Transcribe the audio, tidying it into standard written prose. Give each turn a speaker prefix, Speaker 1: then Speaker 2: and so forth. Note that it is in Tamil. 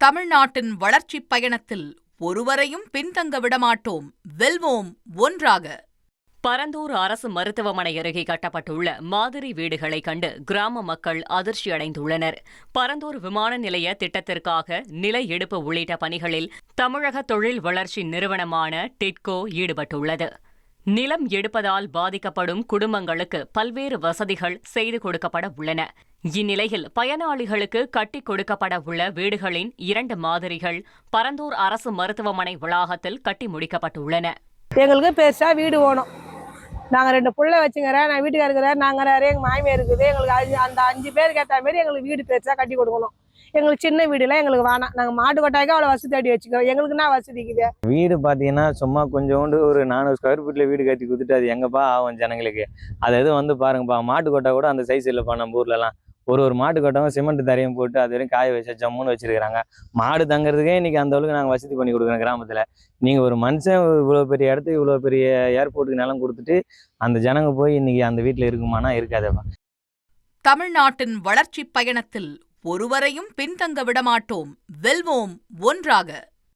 Speaker 1: தமிழ்நாட்டின் வளர்ச்சிப் பயணத்தில் ஒருவரையும் பின்தங்க விடமாட்டோம், வெல்வோம் ஒன்றாக.
Speaker 2: பரந்தூர் அரசு மருத்துவமனை அருகே கட்டப்பட்டுள்ள மாதிரி வீடுகளை கண்டு கிராம மக்கள் அதிர்ச்சியடைந்துள்ளனர். பரந்தூர் விமான நிலைய திட்டத்திற்காக நில எடுப்பு உள்ளிட்ட பணிகளில் தமிழக தொழில் வளர்ச்சி நிறுவனமான டிட்கோ ஈடுபட்டுள்ளது. நிலம் எடுப்பதால் பாதிக்கப்படும் குடும்பங்களுக்கு பல்வேறு வசதிகள் செய்து கொடுக்கப்பட உள்ளன. இந்நிலையில் பயனாளிகளுக்கு கட்டிக் கொடுக்கப்பட உள்ள வீடுகளின் 2 மாதிரிகள் பரந்தூர் அரசு மருத்துவமனை வளாகத்தில் கட்டி முடிக்கப்பட்டுள்ளன.
Speaker 3: எங்களுக்கு பெருசா வீடு வேணும். நாங்கள் 2 புள்ள வச்சுக்கிறேன், நான் வீட்டுக்கார இருக்கிறேன், நாங்கள் நிறைய எங்கள் மாமியார் இருக்குது. எங்களுக்கு அந்த 5 பேருக்கு ஏற்ற மாதிரி எங்களுக்கு வீடு பெருசாக கட்டி கொடுக்கணும். எங்களுக்கு சின்ன வீடுலாம் எங்களுக்கு வேணாம். நாங்கள் மாட்டு கொட்டாய்க்கு அவ்வளோ வசதி தேடி வச்சுக்கிறோம். எங்களுக்கு என்ன வசதி இருக்குது?
Speaker 4: வீடு பார்த்தீங்கன்னா சும்மா கொஞ்சோண்டு ஒரு 400 ஸ்கொயர் ஃபீட்டில் வீடு கட்டி கொடுத்துட்டு அது எங்கப்பா ஆகும் ஜனங்களுக்கு? அது எதுவும் வந்து பாருங்கப்பா, மாட்டு கொட்டை கூட அந்த சைஸ் இல்லைப்பா நம்ம ஊர்லலாம். ஒரு மாட்டு கொட்டவும் சிமெண்ட் தரையும் போட்டு அது வரையும் காய வச்சா ஜம்முன்னு வச்சிருக்கிறாங்க. மாடு தங்குறதுக்கே இன்னைக்கு அந்த அளவுக்கு நாங்கள் வசதி பண்ணி கொடுக்குறோம் கிராமத்தில். நீங்கள் ஒரு மனுஷன் இவ்வளோ பெரிய இடத்துக்கு இவ்வளோ பெரிய ஏர்போர்ட்டுக்கு நிலம் கொடுத்துட்டு அந்த ஜனங்க போய் இன்னைக்கு அந்த வீட்டில் இருக்குமானா இருக்காதேப்பா.
Speaker 1: தமிழ்நாட்டின் வளர்ச்சிப் பயணத்தில் ஒருவரையும் பின்தங்க விடமாட்டோம், வெல்வோம் ஒன்றாக.